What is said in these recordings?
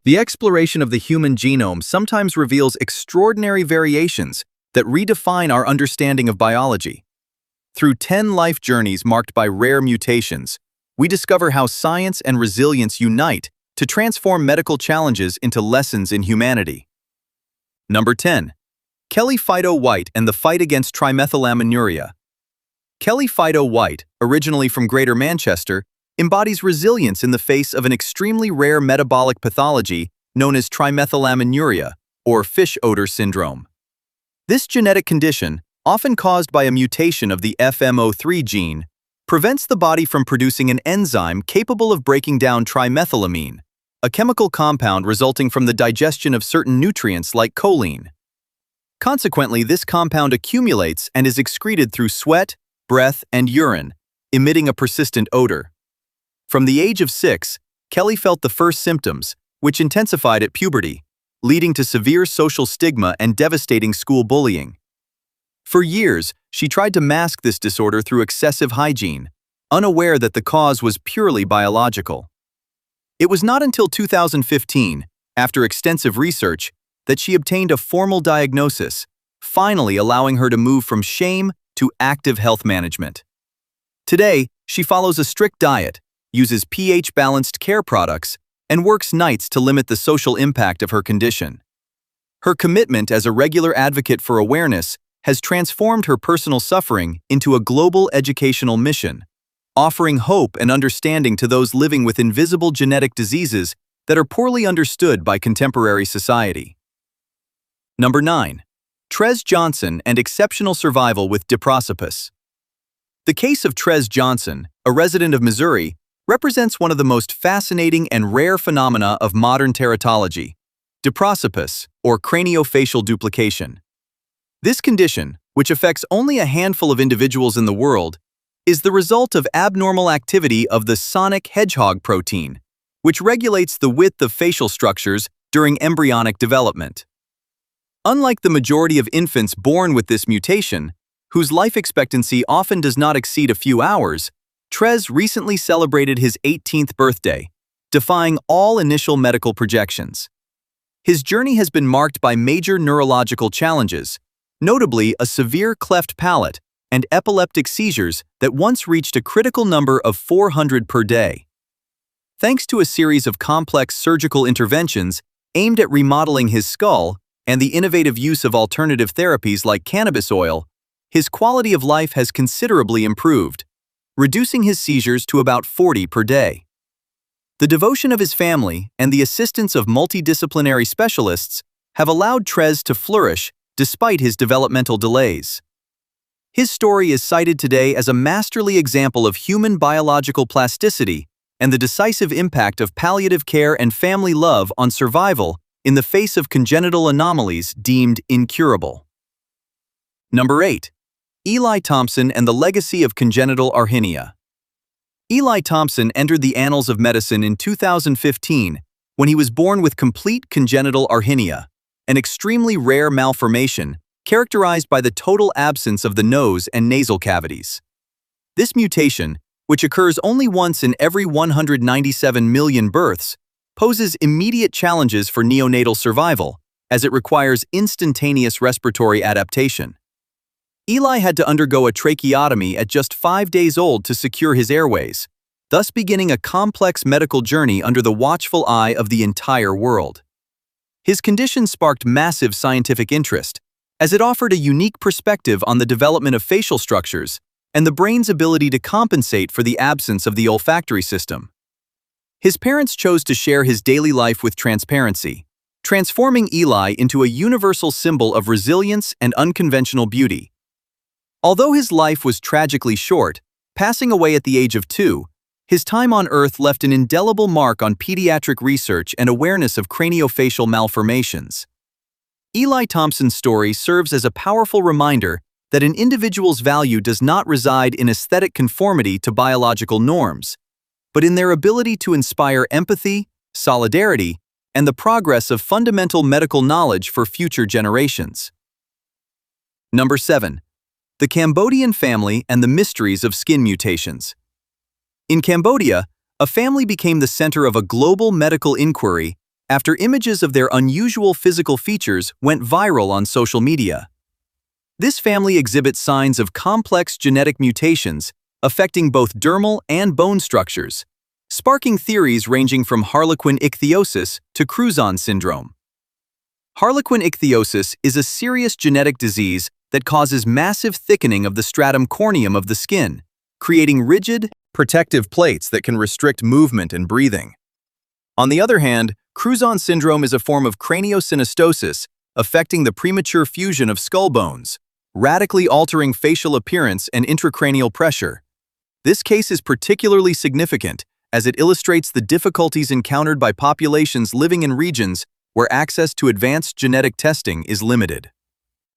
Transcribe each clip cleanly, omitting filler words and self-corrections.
The exploration of the human genome sometimes reveals extraordinary variations that redefine our understanding of biology. Through 10 life journeys marked by rare mutations, we discover how science and resilience unite to transform medical challenges into lessons in humanity. Number 10. Kelly Fido White and the fight against trimethylaminuria. Kelly Fido White, originally from Greater Manchester, embodies resilience in the face of an extremely rare metabolic pathology known as trimethylaminuria, or fish odor syndrome. This genetic condition, often caused by a mutation of the FMO3 gene, prevents the body from producing an enzyme capable of breaking down trimethylamine, a chemical compound resulting from the digestion of certain nutrients like choline. Consequently, this compound accumulates and is excreted through sweat, breath, and urine, emitting a persistent odor. From the age of 6, Kelly felt the first symptoms, which intensified at puberty, leading to severe social stigma and devastating school bullying. For years, she tried to mask this disorder through excessive hygiene, unaware that the cause was purely biological. It was not until 2015, after extensive research, that she obtained a formal diagnosis, finally allowing her to move from shame to active health management. Today, she follows a strict diet, uses pH-balanced care products, and works nights to limit the social impact of her condition. Her commitment as a regular advocate for awareness has transformed her personal suffering into a global educational mission, offering hope and understanding to those living with invisible genetic diseases that are poorly understood by contemporary society. Number 9. Trez Johnson and exceptional survival with diprosopis. The case of Trez Johnson, a resident of Missouri, represents one of the most fascinating and rare phenomena of modern teratology, diprosopis, or craniofacial duplication. This condition, which affects only a handful of individuals in the world, is the result of abnormal activity of the sonic hedgehog protein, which regulates the width of facial structures during embryonic development. Unlike the majority of infants born with this mutation, whose life expectancy often does not exceed a few hours, Trez recently celebrated his 18th birthday, defying all initial medical projections. His journey has been marked by major neurological challenges, notably a severe cleft palate and epileptic seizures that once reached a critical number of 400 per day. Thanks to a series of complex surgical interventions aimed at remodeling his skull and the innovative use of alternative therapies like cannabis oil, his quality of life has considerably improved, reducing his seizures to about 40 per day. The devotion of his family and the assistance of multidisciplinary specialists have allowed Trez to flourish despite his developmental delays. His story is cited today as a masterly example of human biological plasticity and the decisive impact of palliative care and family love on survival in the face of congenital anomalies deemed incurable. Number 8. Eli Thompson and the legacy of congenital arrhythmia. Eli Thompson entered the annals of medicine in 2015 when he was born with complete congenital arrhythmia, an extremely rare malformation characterized by the total absence of the nose and nasal cavities. This mutation, which occurs only once in every 197 million births, poses immediate challenges for neonatal survival, as it requires instantaneous respiratory adaptation. Eli had to undergo a tracheotomy at just 5 days old to secure his airways, thus beginning a complex medical journey under the watchful eye of the entire world. His condition sparked massive scientific interest, as it offered a unique perspective on the development of facial structures and the brain's ability to compensate for the absence of the olfactory system. His parents chose to share his daily life with transparency, transforming Eli into a universal symbol of resilience and unconventional beauty. Although his life was tragically short, passing away at the age of 2, his time on Earth left an indelible mark on pediatric research and awareness of craniofacial malformations. Eli Thompson's story serves as a powerful reminder that an individual's value does not reside in aesthetic conformity to biological norms, but in their ability to inspire empathy, solidarity, and the progress of fundamental medical knowledge for future generations. Number 7. The Cambodian family and the mysteries of skin mutations. In Cambodia, a family became the center of a global medical inquiry after images of their unusual physical features went viral on social media. This family exhibits signs of complex genetic mutations affecting both dermal and bone structures, sparking theories ranging from harlequin ichthyosis to Crouzon syndrome. Harlequin ichthyosis is a serious genetic disease that causes massive thickening of the stratum corneum of the skin, creating rigid, protective plates that can restrict movement and breathing. On the other hand, Crouzon syndrome is a form of craniosynostosis affecting the premature fusion of skull bones, radically altering facial appearance and intracranial pressure. This case is particularly significant as it illustrates the difficulties encountered by populations living in regions where access to advanced genetic testing is limited.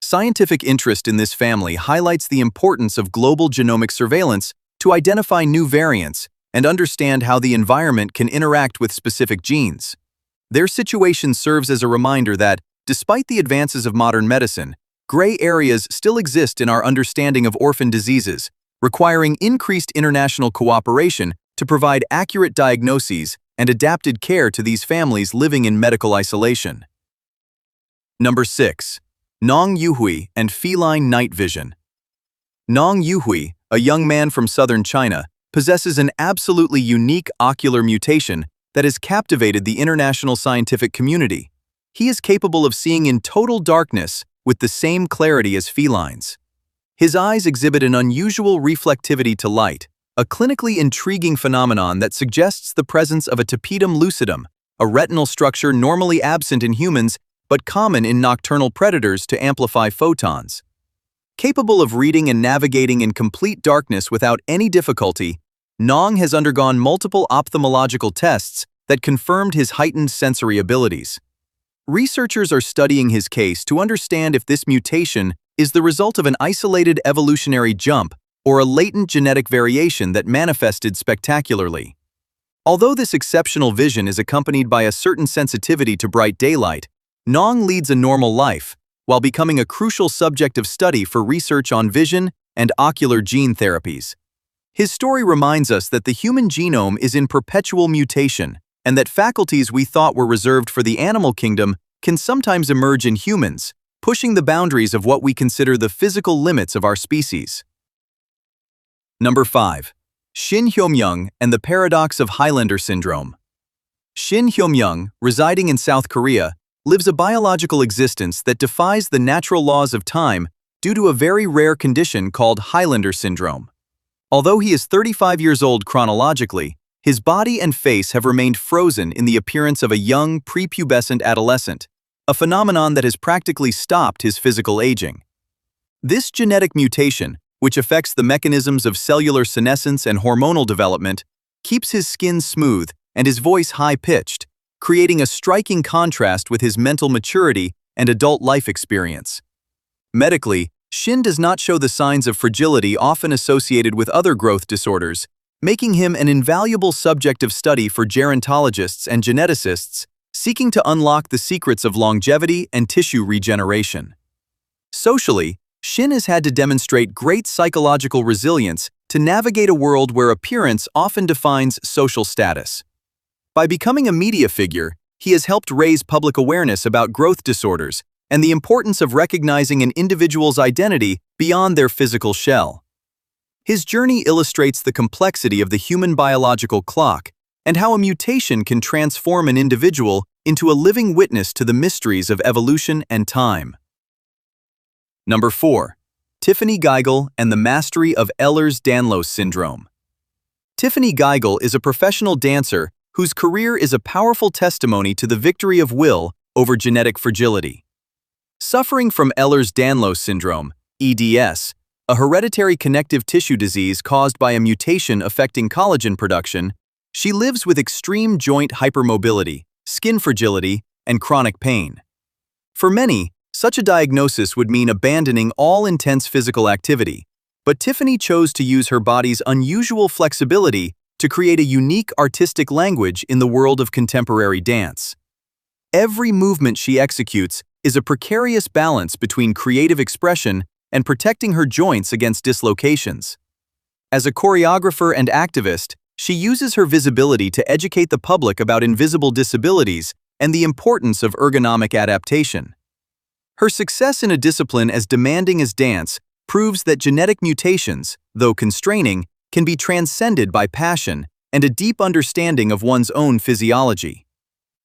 Scientific interest in this family highlights the importance of global genomic surveillance to identify new variants and understand how the environment can interact with specific genes. Their situation serves as a reminder that, despite the advances of modern medicine, gray areas still exist in our understanding of orphan diseases, requiring increased international cooperation to provide accurate diagnoses and adapted care to these families living in medical isolation. Number 6. Nong Yuhui and feline night vision. Nong Yuhui, a young man from southern China, possesses an absolutely unique ocular mutation that has captivated the international scientific community. He is capable of seeing in total darkness with the same clarity as felines. His eyes exhibit an unusual reflectivity to light, a clinically intriguing phenomenon that suggests the presence of a tapetum lucidum, a retinal structure normally absent in humans but common in nocturnal predators to amplify photons. Capable of reading and navigating in complete darkness without any difficulty, Nong has undergone multiple ophthalmological tests that confirmed his heightened sensory abilities. Researchers are studying his case to understand if this mutation is the result of an isolated evolutionary jump or a latent genetic variation that manifested spectacularly. Although this exceptional vision is accompanied by a certain sensitivity to bright daylight, Nong leads a normal life, while becoming a crucial subject of study for research on vision and ocular gene therapies. His story reminds us that the human genome is in perpetual mutation, and that faculties we thought were reserved for the animal kingdom can sometimes emerge in humans, pushing the boundaries of what we consider the physical limits of our species. Number 5. Shin Hyomyoung and the paradox of Highlander syndrome. Shin Hyomyoung, residing in South Korea, lives a biological existence that defies the natural laws of time due to a very rare condition called Highlander syndrome. Although he is 35 years old chronologically, his body and face have remained frozen in the appearance of a young, prepubescent adolescent, a phenomenon that has practically stopped his physical aging. This genetic mutation, which affects the mechanisms of cellular senescence and hormonal development, keeps his skin smooth and his voice high-pitched, creating a striking contrast with his mental maturity and adult life experience. Medically, Shin does not show the signs of fragility often associated with other growth disorders, making him an invaluable subject of study for gerontologists and geneticists seeking to unlock the secrets of longevity and tissue regeneration. Socially, Shin has had to demonstrate great psychological resilience to navigate a world where appearance often defines social status. By becoming a media figure, he has helped raise public awareness about growth disorders and the importance of recognizing an individual's identity beyond their physical shell. His journey illustrates the complexity of the human biological clock and how a mutation can transform an individual into a living witness to the mysteries of evolution and time. Number 4. Tiffany Geigel and the mastery of Ehlers-Danlos syndrome. Tiffany Geigel is a professional dancer whose career is a powerful testimony to the victory of will over genetic fragility. Suffering from Ehlers-Danlos syndrome, EDS, a hereditary connective tissue disease caused by a mutation affecting collagen production, she lives with extreme joint hypermobility, skin fragility, and chronic pain. For many, such a diagnosis would mean abandoning all intense physical activity, but Tiffany chose to use her body's unusual flexibility to create a unique artistic language in the world of contemporary dance. Every movement she executes is a precarious balance between creative expression and protecting her joints against dislocations. As a choreographer and activist, she uses her visibility to educate the public about invisible disabilities and the importance of ergonomic adaptation. Her success in a discipline as demanding as dance proves that genetic mutations, though constraining, can be transcended by passion and a deep understanding of one's own physiology.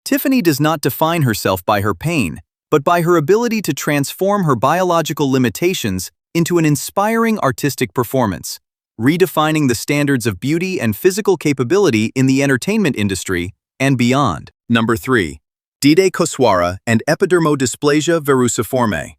Tiffany does not define herself by her pain, but by her ability to transform her biological limitations into an inspiring artistic performance, redefining the standards of beauty and physical capability in the entertainment industry and beyond. Number 3. Dede Koswara and epidermodysplasia verruciforme.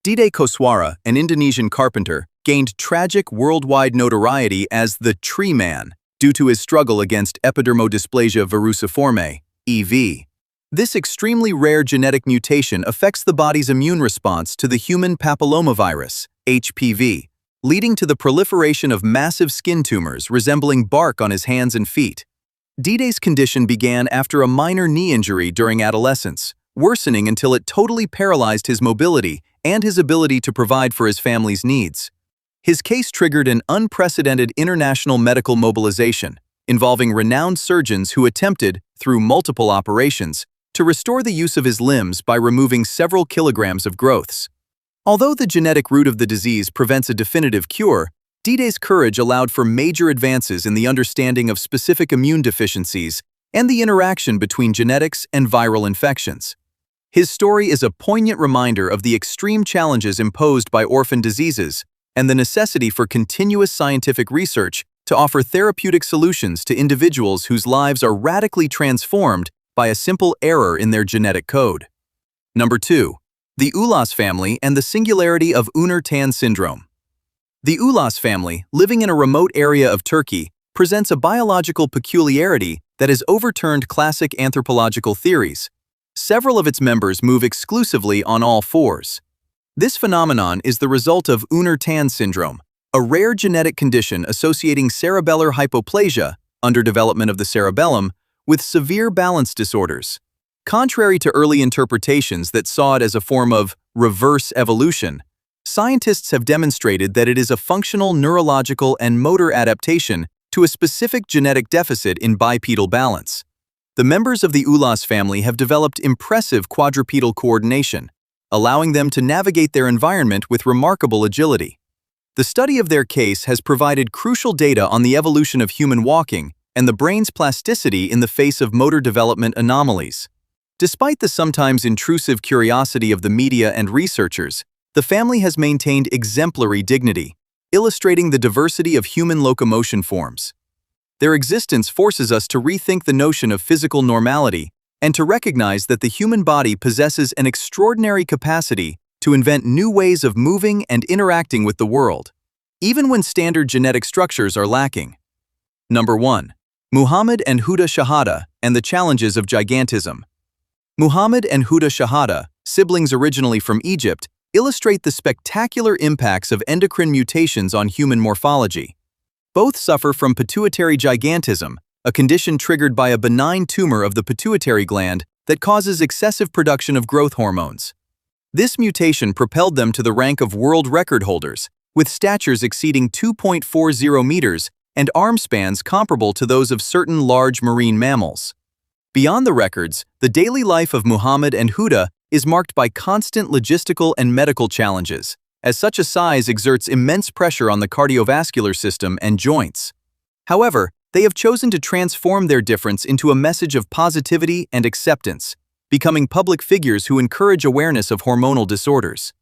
Dede Koswara, an Indonesian carpenter, gained tragic worldwide notoriety as the Tree Man due to his struggle against epidermodysplasia verruciforme, EV. This extremely rare genetic mutation affects the body's immune response to the human papillomavirus, HPV, leading to the proliferation of massive skin tumors resembling bark on his hands and feet. Dede's condition began after a minor knee injury during adolescence, worsening until it totally paralyzed his mobility and his ability to provide for his family's needs. His case triggered an unprecedented international medical mobilization, involving renowned surgeons who attempted, through multiple operations, to restore the use of his limbs by removing several kilograms of growths. Although the genetic root of the disease prevents a definitive cure, Dede's courage allowed for major advances in the understanding of specific immune deficiencies and the interaction between genetics and viral infections. His story is a poignant reminder of the extreme challenges imposed by orphan diseases and the necessity for continuous scientific research to offer therapeutic solutions to individuals whose lives are radically transformed by a simple error in their genetic code. Number 2. The Ulas family and the singularity of Unner-Tan syndrome. The Ulas family, living in a remote area of Turkey, presents a biological peculiarity that has overturned classic anthropological theories. Several of its members move exclusively on all fours. This phenomenon is the result of Unner-Tan syndrome, a rare genetic condition associating cerebellar hypoplasia, underdevelopment of the cerebellum, with severe balance disorders. Contrary to early interpretations that saw it as a form of reverse evolution, scientists have demonstrated that it is a functional neurological and motor adaptation to a specific genetic deficit in bipedal balance. The members of the Ulas family have developed impressive quadrupedal coordination, allowing them to navigate their environment with remarkable agility. The study of their case has provided crucial data on the evolution of human walking and the brain's plasticity in the face of motor development anomalies. Despite the sometimes intrusive curiosity of the media and researchers, the family has maintained exemplary dignity, illustrating the diversity of human locomotion forms. Their existence forces us to rethink the notion of physical normality and to recognize that the human body possesses an extraordinary capacity to invent new ways of moving and interacting with the world, even when standard genetic structures are lacking. Number 1. Muhammad and Huda Shahada and the challenges of gigantism. Muhammad and Huda Shahada, siblings originally from Egypt, illustrate the spectacular impacts of endocrine mutations on human morphology. Both suffer from pituitary gigantism, a condition triggered by a benign tumor of the pituitary gland that causes excessive production of growth hormones. This mutation propelled them to the rank of world record holders, with statures exceeding 2.40 meters and arm spans comparable to those of certain large marine mammals. Beyond the records, the daily life of Muhammad and Huda is marked by constant logistical and medical challenges, as such a size exerts immense pressure on the cardiovascular system and joints. However, they have chosen to transform their difference into a message of positivity and acceptance, becoming public figures who encourage awareness of hormonal disorders.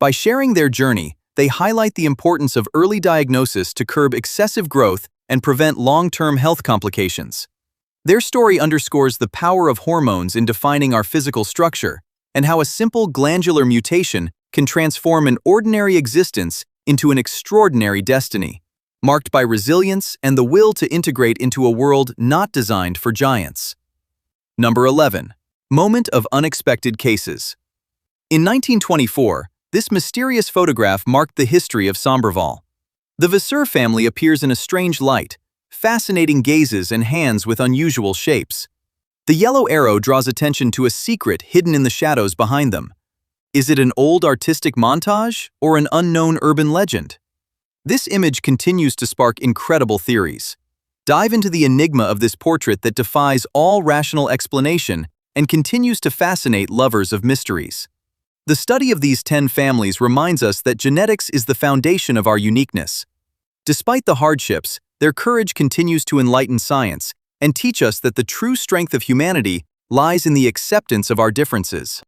By sharing their journey, they highlight the importance of early diagnosis to curb excessive growth and prevent long-term health complications. Their story underscores the power of hormones in defining our physical structure, and how a simple glandular mutation can transform an ordinary existence into an extraordinary destiny, marked by resilience and the will to integrate into a world not designed for giants. Number 11. Moment of unexpected cases. In 1924, this mysterious photograph marked the history of Somberval. The Vasseur family appears in a strange light, fascinating gazes and hands with unusual shapes. The yellow arrow draws attention to a secret hidden in the shadows behind them. Is it an old artistic montage or an unknown urban legend? This image continues to spark incredible theories. Dive into the enigma of this portrait that defies all rational explanation and continues to fascinate lovers of mysteries. The study of these 10 families reminds us that genetics is the foundation of our uniqueness. Despite the hardships, their courage continues to enlighten science and teach us that the true strength of humanity lies in the acceptance of our differences.